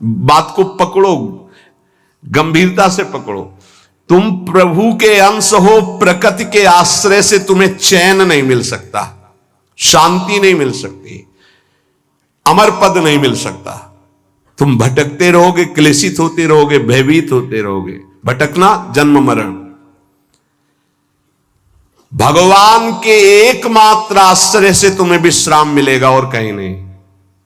बात को पकड़ो, गंभीरता से पकड़ो। तुम प्रभु के अंश हो, प्रकृति के आश्रय से तुम्हें चैन नहीं मिल सकता, शांति नहीं मिल सकती, अमर पद नहीं मिल सकता। तुम भटकते रहोगे, क्लेशित होते रहोगे, भयभीत होते रहोगे। भटकना जन्म मरण। भगवान के एकमात्र आश्रय से तुम्हें विश्राम मिलेगा और कहीं नहीं।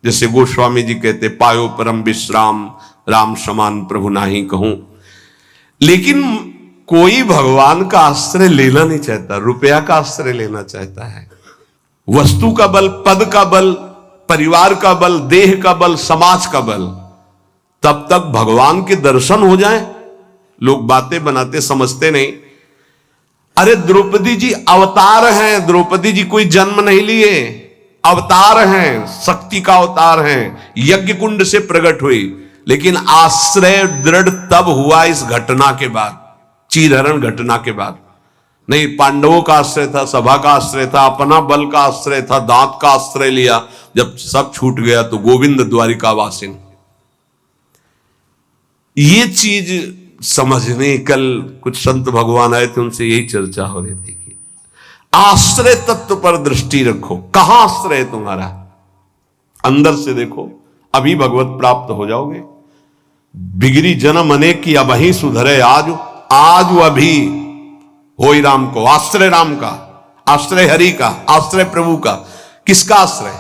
जैसे गोस्वामी जी कहते, पायो परम विश्राम, राम समान प्रभु नाही कहूं। लेकिन कोई भगवान का आश्रय लेना नहीं चाहता, रुपया का आश्रय लेना चाहता है। वस्तु का बल, पद का बल, परिवार का बल, देह का बल, समाज का बल। तब तक भगवान के दर्शन हो जाएं, लोग बातें बनाते समझते नहीं। अरे द्रौपदी जी अवतार हैं, द्रौपदी जी कोई जन्म नहीं लिए, अवतार हैं, शक्ति का अवतार हैं, यज्ञ कुंड से प्रकट हुई। लेकिन आश्रय दृढ़ तब हुआ इस घटना के बाद, चीरहरण घटना के बाद। नहीं, पांडवों का आश्रय था, सभा का आश्रय था, अपना बल का आश्रय था, दांत का आश्रय लिया। जब सब छूट गया तो गोविंद द्वारिका वासिन। ये चीज समझने, कल कुछ संत भगवान आए थे, उनसे यही चर्चा हो रही थी कि आश्रय तत्व पर दृष्टि रखो। कहां आश्रय है तुम्हारा? अंदर से देखो, अभी भगवत प्राप्त हो जाओगे। बिगड़ी जन्म अनेक की, अब ही सुधरे आज, आज अभी होई राम को। आश्रय राम का, आश्रय हरि का, आश्रय प्रभु का। किसका आश्रय?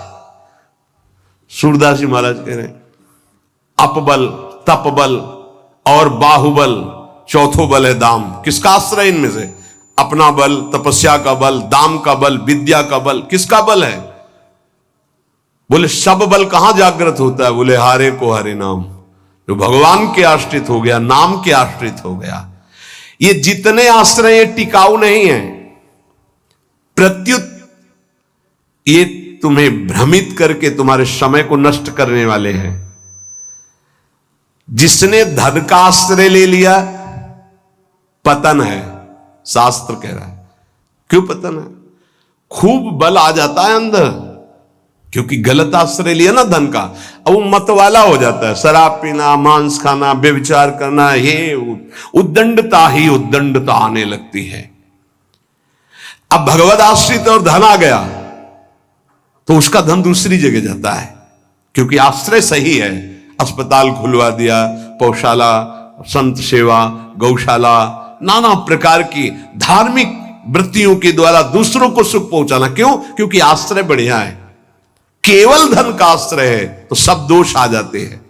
सूरदास जी महाराज कह रहे हैं, अपबल, तपबल और बाहुबल, चौथो बल है दाम। किसका आश्रय इनमें से? अपना बल, तपस्या का बल, दाम का बल, विद्या का बल। किसका बल है? बोले सब बल कहां जागृत होता है? बोले हारे को हरे नाम। जो भगवान के आश्रित हो गया, नाम के आश्रित हो गया। ये जितने आश्रय ये टिकाऊ नहीं है, प्रत्युत ये तुम्हें भ्रमित करके तुम्हारे समय को नष्ट करने वाले हैं। जिसने धन का आश्रय ले लिया, पतन है, शास्त्र कह रहा है। क्यों पतन है? खूब बल आ जाता है अंदर, क्योंकि गलत आश्रय लिया ना धन का। अब वो मत वाला हो जाता है, शराब पीना, मांस खाना, व्यभिचार करना, ये उद्दंडता ही उद्दंडता आने लगती है। अब भगवत आश्रित और धन आ गया तो उसका धन दूसरी जगह जाता है, क्योंकि आश्रय सही है। अस्पताल खुलवा दिया, पौशाला, संत सेवा, गौशाला, नाना प्रकार की धार्मिक वृत्तियों के द्वारा दूसरों को सुख पहुंचाना। क्यों? क्योंकि आश्रय बढ़िया है। केवल धन का आश्रय है तो सब दोष आ जाते हैं।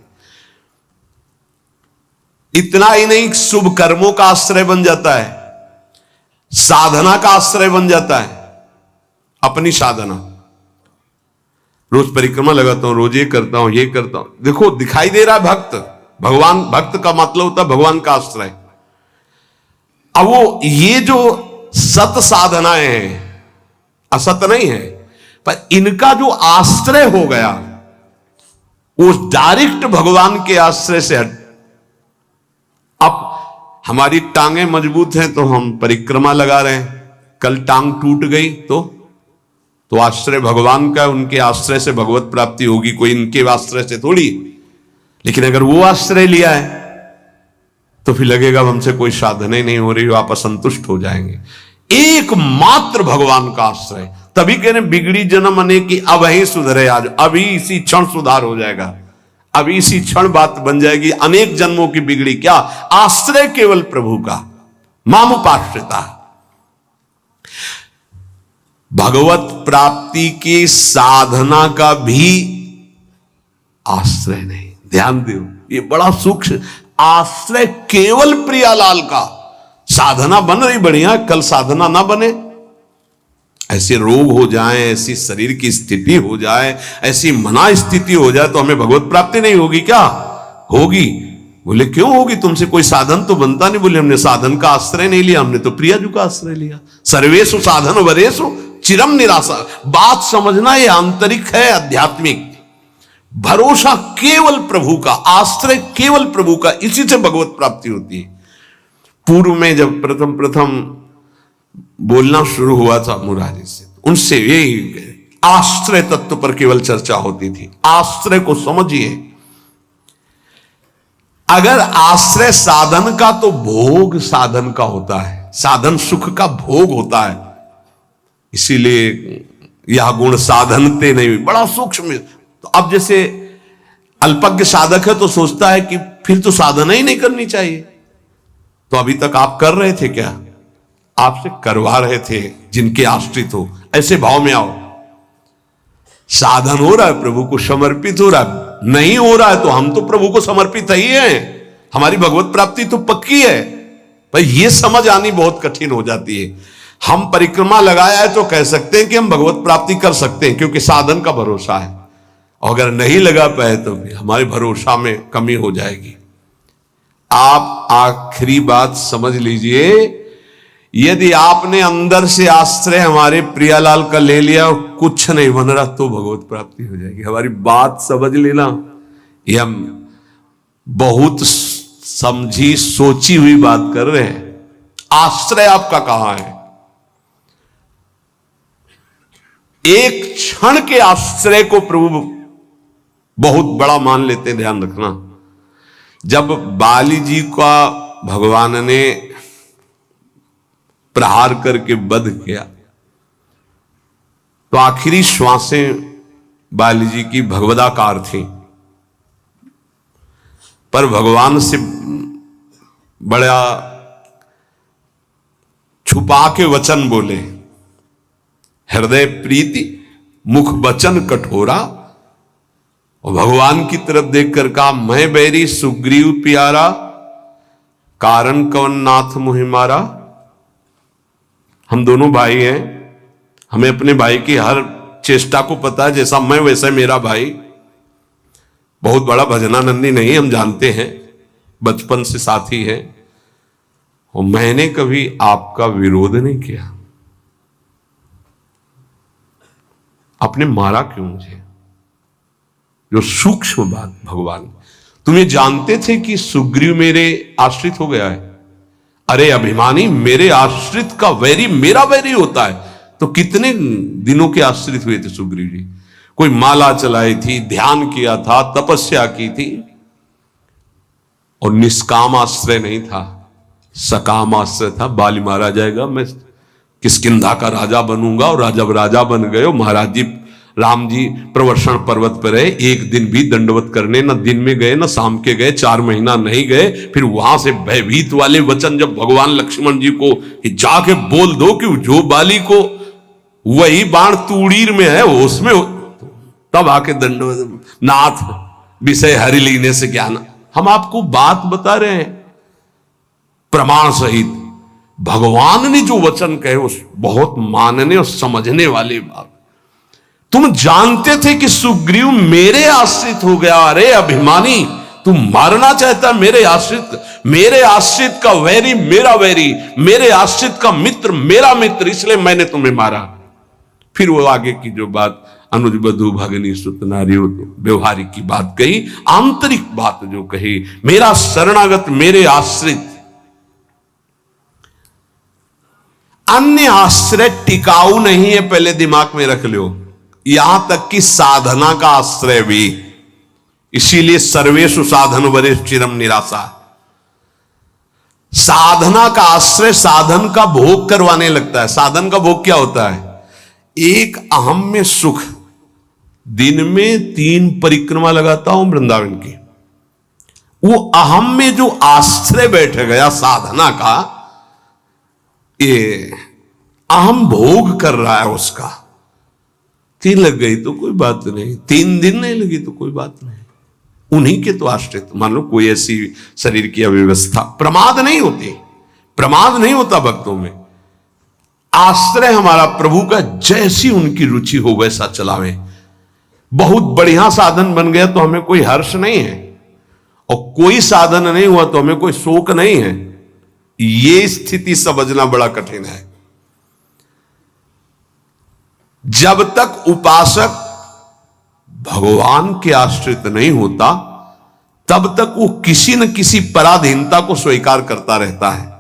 इतना ही नहीं, शुभ कर्मों का आश्रय बन जाता है, साधना का आश्रय बन जाता है। अपनी साधना, रोज परिक्रमा लगाता हूं, रोज ये करता हूं, ये करता हूं। देखो दिखाई दे रहा है भक्त, भगवान, भक्त का मतलब होता है भगवान का आश्रय। अब वो ये जो सत साधनाएं हैं, असत नहीं है, पर इनका जो आश्रय हो गया वो डायरेक्ट भगवान के आश्रय से हट। अब हमारी टांगें मजबूत हैं तो हम परिक्रमा लगा रहे हैं, कल टांग टूट गई तो आश्रय भगवान का, उनके आश्रय से भगवत प्राप्ति होगी, कोई इनके आश्रय से थोड़ी। लेकिन अगर वो आश्रय लिया है तो फिर लगेगा हमसे कोई साधना ही नहीं हो रही, आप असंतुष्ट हो जाएंगे। एकमात्र भगवान का आश्रय। तभी कह रहे बिगड़ी जन्म अनेक की, अब ही सुधरे आज, अभी इसी क्षण सुधार हो जाएगा, अभी इसी क्षण बात बन जाएगी। अनेक जन्मों की बिगड़ी क्या? आश्रय केवल प्रभु का, मामुपाश्रिता। भगवत प्राप्ति की साधना का भी आश्रय नहीं। ध्यान दो, ये बड़ा सूक्ष्म। आश्रय केवल प्रियालाल का। साधना बन रही बढ़िया, कल साधना ना बने, ऐसे रोग हो जाए, ऐसी शरीर की स्थिति हो जाए, ऐसी मना स्थिति हो जाए तो हमें भगवत प्राप्ति नहीं होगी क्या? होगी। बोले क्यों होगी? तुमसे कोई साधन तो बनता नहीं। बोले हमने साधन का आश्रय नहीं लिया, हमने तो प्रियाजू का आश्रय लिया। सर्वेषु साधन वरेषु चिरम निराशा। बात समझना, ये आंतरिक है, आध्यात्मिक। भरोसा केवल प्रभु का, आश्रय केवल प्रभु का, इसी से भगवत प्राप्ति होती है। पूर्व में जब प्रथम बोलना शुरू हुआ था मुरारी से, उनसे यही आश्रय तत्व पर केवल चर्चा होती थी। आश्रय को समझिए। अगर आश्रय साधन का तो भोग साधन का होता है, साधन सुख का भोग होता है। इसीलिए यह गुण साधनते नहीं, बड़ा सूक्ष्म। तो अब जैसे अल्पज्ञ साधक है तो सोचता है कि फिर तो साधना ही नहीं करनी चाहिए। तो अभी तक आप कर रहे थे क्या? आपसे करवा रहे थे जिनके आश्रित हो। ऐसे भाव में आओ। साधन हो रहा है, प्रभु को समर्पित हो रहा है। नहीं हो रहा है तो हम तो प्रभु को समर्पित ही हैं, हमारी भगवत प्राप्ति तो पक्की है। भाई ये समझ आनी बहुत कठिन हो जाती है। हम परिक्रमा लगाया है तो कह सकते हैं कि हम भगवत प्राप्ति कर सकते हैं, क्योंकि साधन का भरोसा है। और अगर नहीं लगा पाए तो हमारे भरोसा में कमी हो जाएगी। आप आखिरी बात समझ लीजिए, यदि आपने अंदर से आश्रय हमारे प्रियालाल का ले लिया और कुछ नहीं बन रहा तो भगवत प्राप्ति हो जाएगी। हमारी बात समझ लेना। ये हम बहुत समझी सोची हुई बात कर रहे हैं। आश्रय आपका कहां है? एक क्षण के आश्रय को प्रभु बहुत बड़ा मान लेते हैं, ध्यान रखना। जब बाली जी का भगवान ने प्रहार करके वध किया तो आखिरी श्वासें बाली जी की भगवदाकार थी, पर भगवान से बड़ा छुपा के वचन बोले। हृदय प्रीति मुख वचन कठोरा, और भगवान की तरफ देखकर कहा, मैं बैरी सुग्रीव प्यारा, कारण कवन नाथ मुहि मारा। हम दोनों भाई हैं, हमें अपने भाई की हर चेष्टा को पता है। जैसा मैं वैसा मेरा भाई। बहुत बड़ा भजनानंदी नहीं, हम जानते हैं, बचपन से साथी है। और मैंने कभी आपका विरोध नहीं किया। आपने मारा क्यों मुझे? जो सूक्ष्म बात भगवान, तुम ये जानते थे कि सुग्रीव मेरे आश्रित हो गया है? अरे अभिमानी, मेरे आश्रित का वैरी मेरा वैरी होता है। तो कितने दिनों के आश्रित हुए थे सुग्रीव जी? कोई माला चलाई थी, ध्यान किया था, तपस्या की थी, और निष्काम आश्रय नहीं था, सकाम आश्रय था। बाली मारा जाएगा, मैं किष्किंधा का राजा बनूंगा। और जब राजा बन गए, महाराज जी राम जी प्रवर्षण पर्वत पर रहे, एक दिन भी दंडवत करने न दिन में गए न शाम के गए, 4 महीना नहीं गए। फिर वहां से भयभीत वाले वचन जब भगवान लक्ष्मण जी को जाके बोल दो कि जो बाली को वही बाण तूड़ीर में है उसमें, तब आके दंडवत, नाथ विषय हरि लीने से ज्ञान। हम आपको बात बता रहे हैं प्रमाण सहित। भगवान ने जो वचन कहे उस बहुत मानने और समझने वाली बात। तुम जानते थे कि सुग्रीव मेरे आश्रित हो गया। अरे अभिमानी, तुम मारना चाहता मेरे आश्रित का वैरी मेरा वैरी, मेरे आश्रित का मित्र मेरा मित्र, इसलिए मैंने तुम्हें मारा। फिर वो आगे की जो बात अनुज बधु भगनी सुत नारी व्यवहारिक की बात कही, आंतरिक बात जो कही, मेरा शरणागत मेरे आश्रित। अन्य आश्रय टिकाऊ नहीं है, पहले दिमाग में रख लो। यहां तक कि साधना का आश्रय भी। इसीलिए सर्वेषु साधन वरेषु चिरम निराशा। साधना का आश्रय साधन का भोग करवाने लगता है। साधन का भोग क्या होता है? एक अहम में सुख। दिन में 3 परिक्रमा लगाता हूं वृंदावन की, वो अहम में जो आश्रय बैठ गया साधना का, ये अहम भोग कर रहा है उसका। 3 लग गई तो कोई बात नहीं, 3 दिन नहीं लगी तो कोई बात नहीं। उन्हीं के तो आश्रित। मान लो कोई ऐसी शरीर की अव्यवस्था, प्रमाद नहीं होती, प्रमाद नहीं होता भक्तों में। आश्रय हमारा प्रभु का, जैसी उनकी रुचि हो वैसा चलावे। बहुत बढ़िया साधन बन गया तो हमें कोई हर्ष नहीं है, और कोई साधन नहीं हुआ तो हमें कोई शोक नहीं है। ये स्थिति समझना बड़ा कठिन है। जब तक उपासक भगवान के आश्रित नहीं होता, तब तक वो किसी न किसी पराधीनता को स्वीकार करता रहता है,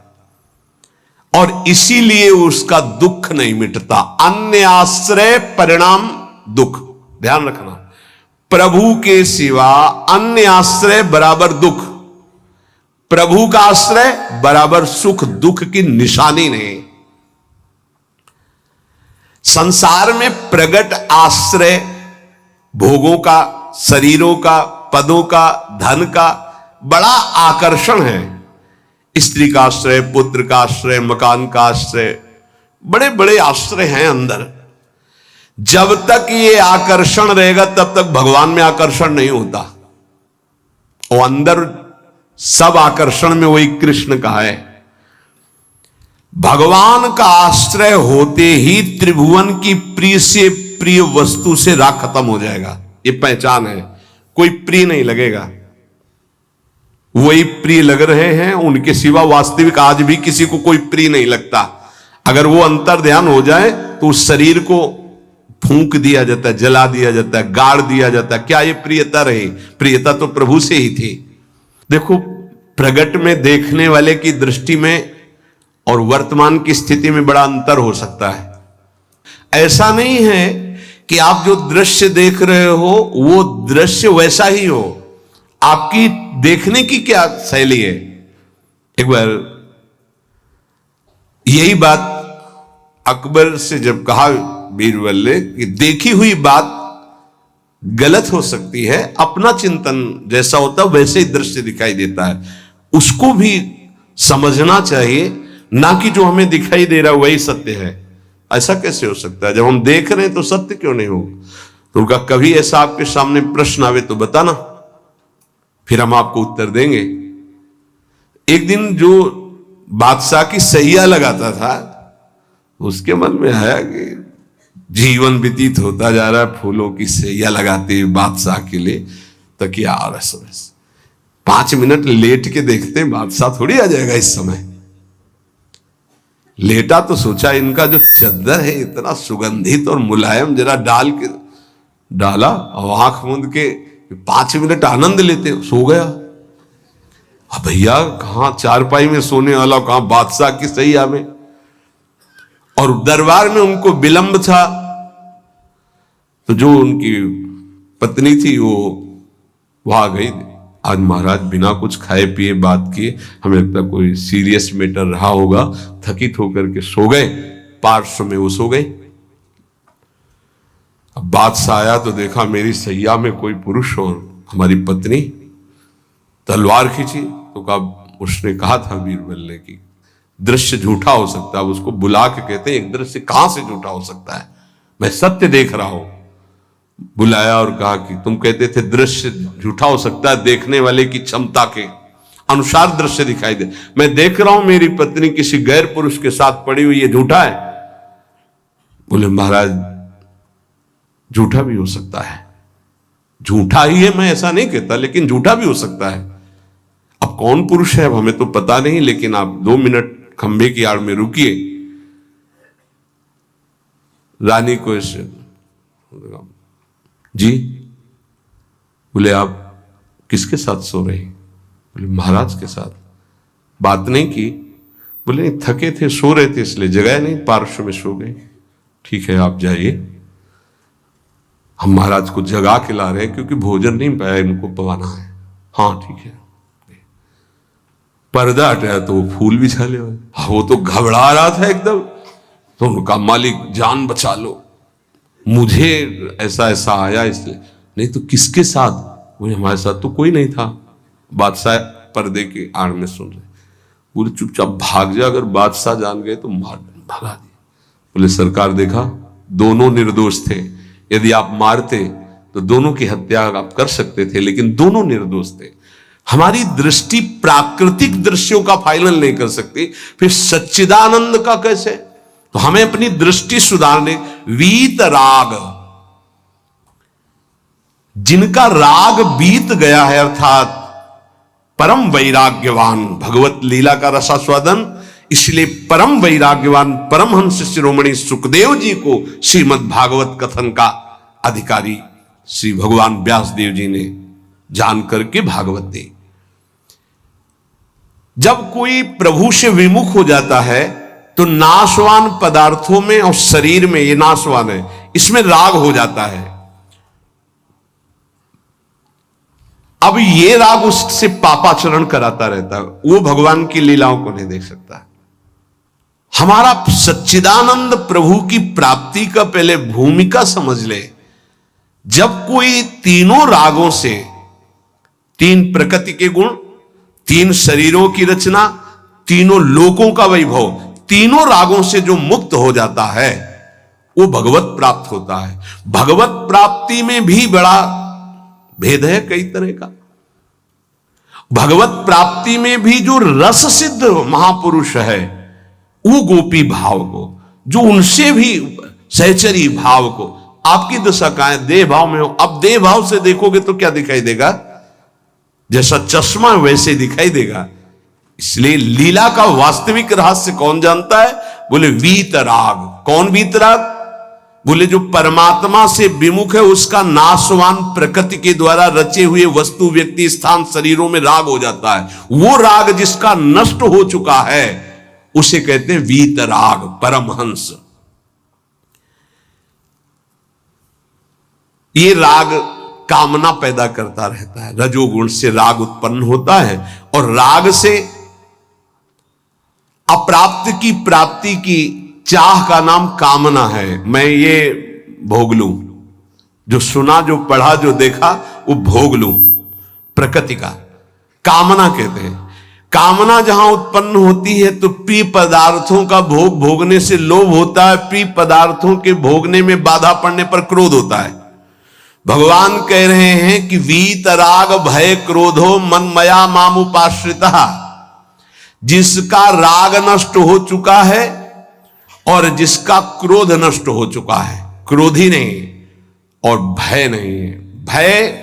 और इसीलिए उसका दुख नहीं मिटता। अन्य आश्रय परिणाम दुख। ध्यान रखना, प्रभु के सिवा अन्य आश्रय बराबर दुख। प्रभु का आश्रय बराबर सुख दुख की निशानी नहीं। संसार में प्रगट आश्रय भोगों का, शरीरों का, पदों का, धन का बड़ा आकर्षण है। स्त्री का आश्रय, पुत्र का आश्रय, मकान का आश्रय, बड़े बड़े आश्रय हैं अंदर। जब तक ये आकर्षण रहेगा तब तक भगवान में आकर्षण नहीं होता। और अंदर सब आकर्षण में वही कृष्ण का है। भगवान का आश्रय होते ही त्रिभुवन की प्रिय से प्रिय वस्तु से राग खत्म हो जाएगा। ये पहचान है। कोई प्रिय नहीं लगेगा, वही प्रिय लग रहे हैं। उनके सिवा वास्तविक आज भी किसी को कोई प्रिय नहीं लगता। अगर वो अंतर ध्यान हो जाए तो उस शरीर को फूंक दिया जाता है, जला दिया जाता है, गाड़ दिया जाता है। क्या ये प्रियता रही? प्रियता तो प्रभु से ही थी। देखो, प्रगट में देखने वाले की दृष्टि में और वर्तमान की स्थिति में बड़ा अंतर हो सकता है। ऐसा नहीं है कि आप जो दृश्य देख रहे हो वो दृश्य वैसा ही हो। आपकी देखने की क्या शैली है? एक बार यही बात अकबर से जब कहा बीरबल ने कि देखी हुई बात गलत हो सकती है, अपना चिंतन जैसा होता है वैसे ही दृश्य दिखाई देता है, उसको भी समझना चाहिए, ना कि जो हमें दिखाई दे रहा है वही सत्य है। ऐसा कैसे हो सकता है? जब हम देख रहे हैं तो सत्य क्यों नहीं होगा? तो उनका कभी ऐसा आपके सामने प्रश्न आवे तो बताना, फिर हम आपको उत्तर देंगे। एक दिन जो बादशाह की सैया लगाता था, उसके मन में आया कि जीवन व्यतीत होता जा रहा है फूलों की सैया लगाते हुए बादशाह के लिए तकिया और एसएमएस। 5 मिनट लेट के देखते हैं, बादशाह थोड़ी आ जाएगा इस समय। लेटा तो सोचा इनका जो चद्दर है इतना सुगंधित और मुलायम, जरा डाला और आंख मूंद के 5 मिनट आनंद लेते, सो गया। अब भैया कहां चारपाई में सोने वाला, कहां बादशाह की सैया में। और दरबार में उनको विलंब था, तो जो उनकी पत्नी थी वो आ गई। आज महाराज बिना कुछ खाए पिए बात किए, हमें लगता कोई सीरियस मैटर रहा होगा, थकित होकर के सो गए। पार्श्व में वो सो गए। अब बादशाह आया तो देखा मेरी सैया में कोई पुरुष और हमारी पत्नी। तलवार खींची तो कहा, उसने कहा था बीरबल ने कि दृश्य झूठा हो सकता है। उसको बुला के कहते हैं एक दृश्य कहां से झूठा हो सकता है, मैं सत्य देख रहा हूं। बुलाया और कहा कि तुम कहते थे दृश्य झूठा हो सकता है, देखने वाले की क्षमता के अनुसार दृश्य दिखाई दे। मैं देख रहा हूं मेरी पत्नी किसी गैर पुरुष के साथ पड़ी हुई, ये झूठा है? बोले महाराज झूठा भी हो सकता है। झूठा ही है, मैं ऐसा नहीं कहता, लेकिन झूठा भी हो सकता है। अब कौन पुरुष है अब हमें तो पता नहीं, लेकिन आप 2 मिनट खंभे की आड़ में रुकिए। रानी को जी, बोले आप किसके साथ सो रहे? बोले महाराज के साथ। बात नहीं की? बोले नहीं, थके थे, सो रहे थे इसलिए जगाया नहीं, पार्श्व में सो गए। ठीक है आप जाइए, हम महाराज को जगा के ला रहे हैं क्योंकि भोजन नहीं पाया, इनको पवाना है। हाँ ठीक है। पर्दा हटाया तो वो फूल बिछा ले। वो तो घबरा रहा था एकदम, तो उनका मालिक जान बचा लो, मुझे ऐसा ऐसा आया इसलिए। नहीं तो किसके साथ? बोले हमारे साथ तो कोई नहीं था। बादशाह पर्दे के आड़ में सुन रहे। बोले चुपचाप भाग जा, अगर बादशाह जान गए तो मार भगा दिए। बोले सरकार देखा दोनों निर्दोष थे, यदि आप मारते तो दोनों की हत्या आप कर सकते थे, लेकिन दोनों निर्दोष थे। हमारी दृष्टि प्राकृतिक दृश्यों का फाइनल नहीं कर सकती, फिर सच्चिदानंद का कैसे? तो हमें अपनी दृष्टि सुधारने, वीत राग, जिनका राग बीत गया है, अर्थात परम वैराग्यवान, भगवत लीला का रसास्वादन, इसलिए परम वैराग्यवान परमहंस शिरोमणि सुखदेव जी को श्रीमद् भागवत कथन का अधिकारी श्री भगवान व्यासदेव जी ने जान करके भागवत दी। जब कोई प्रभु से विमुख हो जाता है तो नाशवान पदार्थों में और शरीर में, ये नाशवान है, इसमें राग हो जाता है। अब ये राग उससे पापाचरण कराता रहता है, वो भगवान की लीलाओं को नहीं देख सकता। हमारा सच्चिदानंद प्रभु की प्राप्ति का पहले भूमिका समझ ले। जब कोई तीनों रागों से, तीन प्रकृति के गुण, तीन शरीरों की रचना, तीनों लोकों का वैभव, तीनों रागों से जो मुक्त हो जाता है वो भगवत प्राप्त होता है। भगवत प्राप्ति में भी बड़ा भेद है कई तरह का। भगवत प्राप्ति में भी जो रस सिद्ध महापुरुष है वो गोपी भाव को, जो उनसे भी सहचरी भाव को, आपकी दशा कहां है? देह भाव में हो। अब देह भाव से देखोगे तो क्या दिखाई देगा? जैसा चश्मा वैसे दिखाई देगा। इसलिए लीला का वास्तविक रहस्य कौन जानता है? बोले वीतराग। कौन वीतराग? बोले जो परमात्मा से विमुख है उसका नाशवान प्रकृति के द्वारा रचे हुए वस्तु, व्यक्ति, स्थान, शरीरों में राग हो जाता है। वो राग जिसका नष्ट हो चुका है उसे कहते हैं वीतराग, परमहंस। ये राग कामना पैदा करता रहता है। रजोगुण से राग उत्पन्न होता है और राग से अप्राप्त की प्राप्ति की चाह का नाम कामना है। मैं ये भोग लूं, जो सुना, जो पढ़ा, जो देखा वो भोग लूं, प्रकृति का कामना कहते हैं। कामना जहां उत्पन्न होती है तो प्रिय पदार्थों का भोग भोगने से लोभ होता है, प्रिय पदार्थों के भोगने में बाधा पड़ने पर क्रोध होता है। भगवान कह रहे हैं कि वीतराग भय क्रोधो मनमया मामुपाश्रिता। जिसका राग नष्ट हो चुका है और जिसका क्रोध नष्ट हो चुका है, क्रोधी नहीं और भय नहीं है। भय,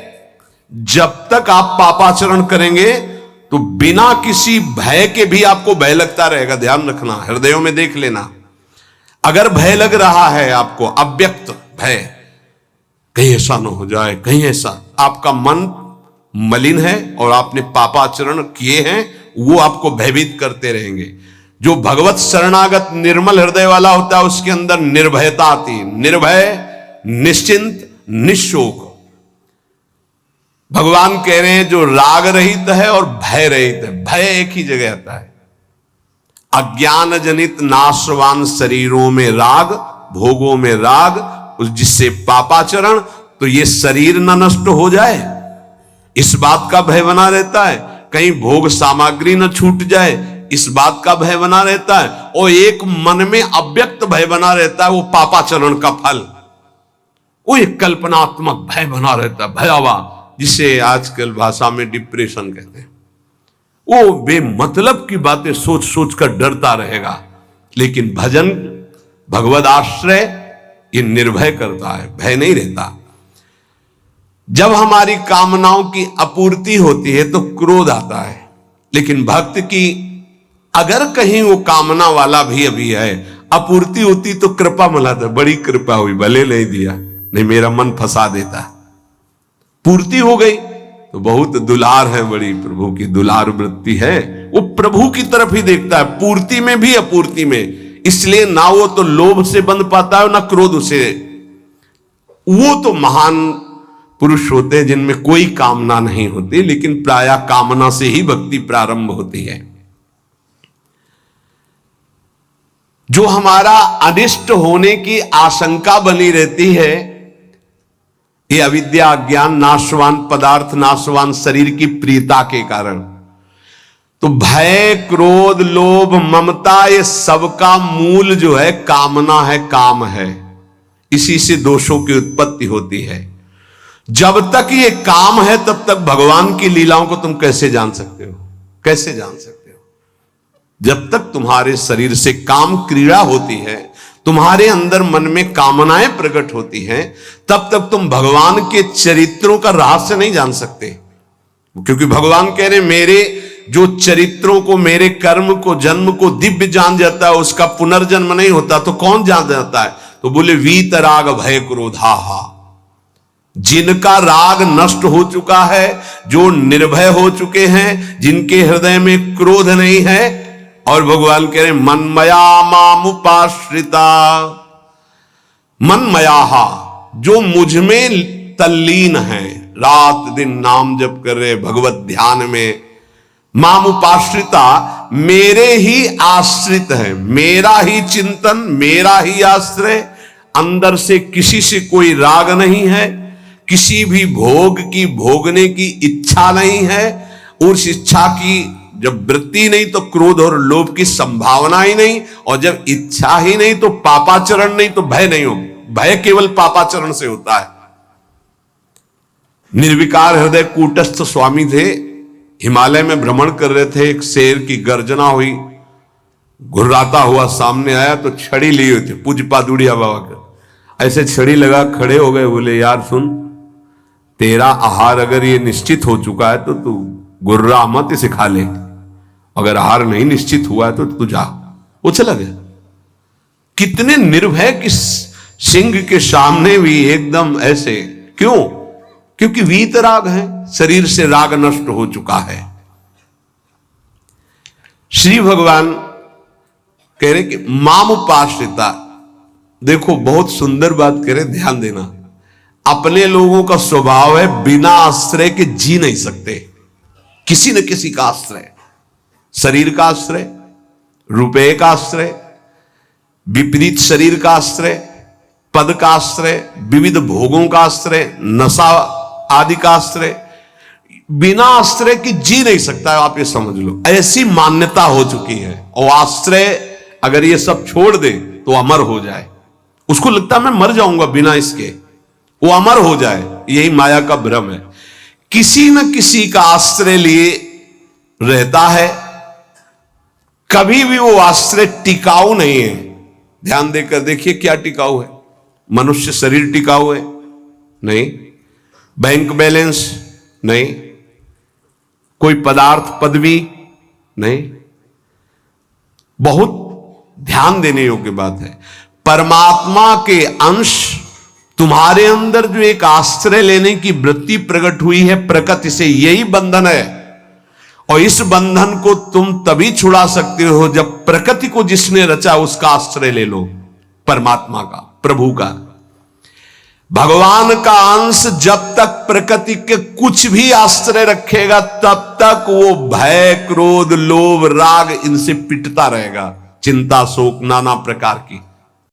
जब तक आप पापाचरण करेंगे तो बिना किसी भय के भी आपको भय लगता रहेगा। ध्यान रखना, हृदयों में देख लेना। अगर भय लग रहा है आपको, अव्यक्त भय, कहीं ऐसा न हो जाए, कहीं ऐसा, आपका मन मलिन है और आपने पापाचरण किए हैं, वो आपको भयभीत करते रहेंगे। जो भगवत शरणागत निर्मल हृदय वाला होता है उसके अंदर निर्भयता आती है। निर्भय, निश्चिंत, निशोक। भगवान कह रहे हैं जो राग रहित है और भय रहित है। भय एक ही जगह आता है। अज्ञान जनित नाशवान शरीरों में राग, भोगों में राग, जिससे पापाचरण, तो ये शरीर न नष्ट हो जाए इस बात का भय बना रहता है। कहीं भोग सामग्री न छूट जाए इस बात का भय बना रहता है। और एक मन में अव्यक्त भय बना रहता है, वो पापाचरण का फल। वो एक कल्पनात्मक भय बना रहता है, भयावह, जिसे आजकल भाषा में डिप्रेशन कहते हैं। वो बेमतलब की बातें सोच सोच कर डरता रहेगा। लेकिन भजन, भगवद आश्रय, ये निर्भय करता है, भय नहीं रहता। जब हमारी कामनाओं की अपूर्ति होती है तो क्रोध आता है। लेकिन भक्त की अगर कहीं वो कामना वाला भी अभी है, अपूर्ति होती तो कृपा मनाता, बड़ी कृपा हुई, भले नहीं दिया, नहीं मेरा मन फंसा देता। पूर्ति हो गई तो बहुत दुलार है, बड़ी प्रभु की दुलार वृत्ति है। वो प्रभु की तरफ ही देखता है, पूर्ति में भी अपूर्ति में। इसलिए ना वो तो लोभ से बंध पाता है ना क्रोध से। वो तो महान पुरुष होते हैं जिनमें कोई कामना नहीं होती, लेकिन प्रायः कामना से ही भक्ति प्रारंभ होती है। जो हमारा अनिष्ट होने की आशंका बनी रहती है, ये अविद्या, अज्ञान, नाशवान पदार्थ, नाशवान शरीर की प्रियता के कारण। तो भय, क्रोध, लोभ, ममता, ये सबका मूल जो है कामना है, काम है। इसी से दोषों की उत्पत्ति होती है। जब तक ये काम है तब तक भगवान की लीलाओं को तुम कैसे जान सकते हो? कैसे जान सकते हो? जब तक तुम्हारे शरीर से काम क्रीड़ा होती है, तुम्हारे अंदर मन में कामनाएं प्रकट होती हैं, तब तक तुम भगवान के चरित्रों का रहस्य नहीं जान सकते। क्योंकि भगवान कह रहे मेरे जो चरित्रों को, मेरे कर्म को, जन्म को दिव्य जान जाता है, उसका पुनर्जन्म नहीं होता, तो कौन जान जाता है? तो बोले वीतराग भय क्रोधाहा। जिनका राग नष्ट हो चुका है, जो निर्भय हो चुके हैं, जिनके हृदय में क्रोध नहीं है, और भगवान कह रहे मनमया मामुपाश्रिता। मनमयाहा, जो मुझ में तल्लीन है, रात दिन नाम जप कर रहे, भगवत ध्यान में। माम उपाश्रिता, मेरे ही आश्रित है, मेरा ही चिंतन, मेरा ही आश्रय। अंदर से किसी से कोई राग नहीं है, किसी भी भोग की भोगने की इच्छा नहीं है। उस इच्छा की जब वृत्ति नहीं तो क्रोध और लोभ की संभावना ही नहीं, और जब इच्छा ही नहीं तो पापाचरण नहीं तो भय नहीं होगी। भय केवल पापाचरण से होता है। निर्विकार हृदय कूटस्थ स्वामी थे, हिमालय में भ्रमण कर रहे थे। एक शेर की गर्जना हुई, घुर्राता हुआ सामने आया तो छड़ी लिए हुए थे पूज्य पादुड़िया बाबा का। ऐसे छड़ी लगा खड़े हो गए, बोले यार सुन, तेरा आहार अगर ये निश्चित हो चुका है तो तू गुर्रा मत, इसे खा ले। अगर आहार नहीं निश्चित हुआ है तो तू जा। वो चला गया। कितने निर्भय कि सिंह के सामने भी एकदम ऐसे। क्यों? क्योंकि वीतराग है, शरीर से राग नष्ट हो चुका है। श्री भगवान कह रहे कि माम उपाश्रिता। देखो बहुत सुंदर बात कह रहे, ध्यान देना। अपने लोगों का स्वभाव है बिना आश्रय के जी नहीं सकते। किसी न किसी का आश्रय, शरीर का आश्रय, रुपए का आश्रय, विपरीत शरीर का आश्रय, पद का आश्रय, विविध भोगों का आश्रय, नशा आदि का आश्रय। बिना आश्रय की जी नहीं सकता है, आप ये समझ लो। ऐसी मान्यता हो चुकी है। और आश्रय अगर ये सब छोड़ दे तो अमर हो जाए। उसको लगता है मैं मर जाऊंगा बिना इसके, वो अमर हो जाए। यही माया का भ्रम है। किसी न किसी का आश्रय लिए रहता है, कभी भी वो आश्रय टिकाऊ नहीं है। ध्यान देकर देखिए क्या टिकाऊ है। मनुष्य शरीर टिकाऊ है? नहीं। Bank balance? नहीं। कोई पदार्थ पदवी? नहीं। बहुत ध्यान देने योग्य बात है। परमात्मा के अंश तुम्हारे अंदर जो एक आश्रय लेने की वृत्ति प्रकट हुई है प्रकृति से, यही बंधन है। और इस बंधन को तुम तभी छुड़ा सकते हो जब प्रकृति को जिसने रचा उसका आश्रय ले लो, परमात्मा का, प्रभु का। भगवान का अंश जब तक प्रकृति के कुछ भी आश्रय रखेगा तब तक वो भय, क्रोध, लोभ, राग इनसे पिटता रहेगा। चिंता, शोक, नाना प्रकार की।